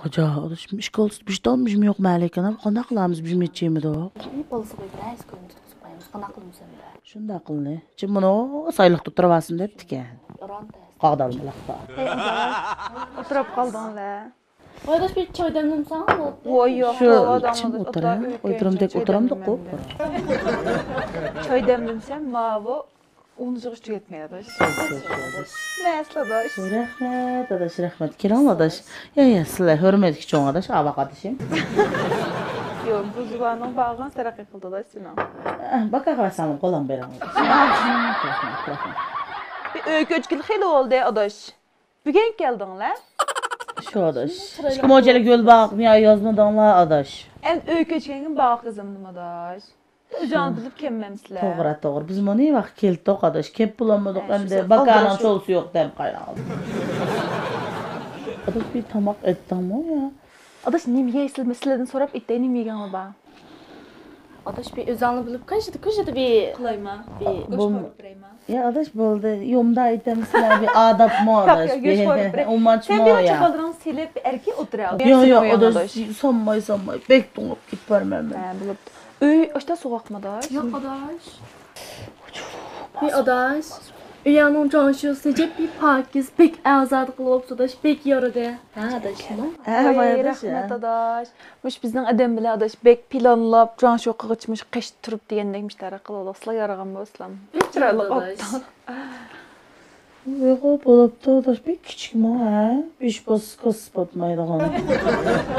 Hoca, adaş işgalsız bir şey almışım yok Melikana. Qana qılamiz bizim etçeyimi de o. İyi bolsa qoy biraz koyun tutquz qoyamiz. Qana qılmız endi. Şunda qılny. Kim bunu saylık tuturabasın depdiken. Yaran tez. Qağdalmılaqda. Oturup kaldın la. Adaş bir çay demlemsen oldu. Oy yok. Şu adamı kim da otura? oturup Oyturum tek oturam da qop. Çay demlemsem ma bu unucuq tüketmeyedi. Mesela da. Rahmet adaş rahmet. Kiran adaş. Ya sizler hürmet ki çoğun adaş. Abaq adışım. Yok bu zubanın bağın saraqı qıldı da Sinan. Bak ağasamın qolan beram. Bir öyküçkil xeyli oldu adaş. Bugün geldin la. Şu adaş. Kim hocayla göl bağ ya yazmadan la adaş. En öyküçkinin bağ kızımdım adaş. Ucan bilip kemmemsizler. Toğra toğra. Biz bunu iyi vaxt keldi toq adaş. Kep bulamadık hem de bakanın çolusu yok dem qaynadı. Adaş bir tamaq etdim o ya. Adaş nimeye isilmesilerden sorap itteyi nimeye gama bağ. Adaş bir özanlı bilip kaçtı bir Kılayma. bir Bu ya adaş boldu. Yomda itemsizler bir adap mı adaş. Umaç Sen mı bir ya. açık aldırın silip erkeği oturuyor. Yo adaş sanmay. Bek donup git vermem ben. Ben bilip. Öy işte soğuk mı adaş? Yok adaş. Bir adaş. Uyanın canşı secep bir pakiz pek azad qılıp adaş pek yaradı. Ha adaşım. Vay Rahmet adaş. Muş bizden adam bile adaş bek planlap can şoqa geçmiş qeş turup degendekmişler qılalasla yaragan bolsam. Çıraylı adaş. Yok bolup da adaş bir küçük mü ha? Beş bas kız batmaydıgan.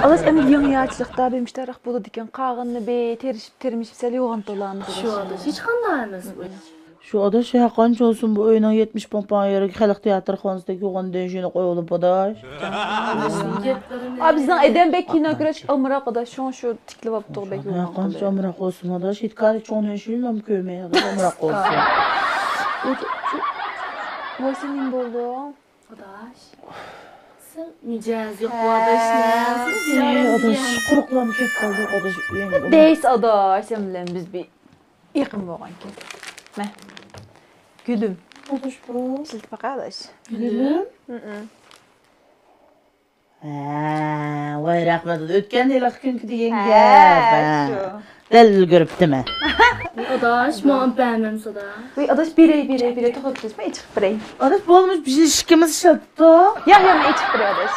Adaş em yağyaçlıkta bemişler bulu diken qağınны be termiş sel yoğan dolandı. Şu adaş hiç qandaymiz bu. Şu adaş ya qancha olsun bu oyunun 70 pompan yeri Xalq teatr xonasındaki oğan denjini qoyulup adaş. Abi bizden adam bek kino güreş amıra kadar şu tikli vaptı bek Ya yoğan. qancha amraq olsun adaş. Hitkari çoğun şuyum köymeye amraq olsun. Vay senin boldu. Adaş. Sen micaz yok bu adaş ne? Ya adaş quruqlanıp kep qaldı adaş. Deys adaş sen bilen biz bir yaqın bolgan ki. Meh. Gülüm. Adaş bu. Silt baqa adaş. Gülüm. Vay rahmet olsun. Ötken de ilaq günkü deyen gap. Del görüpdimi? Adaş mı beğenmem sada. Vay adaş bire toxup kesme içip birey. Adaş bolmuş bir şey şikimiz şattı. Ya içip birey adaş.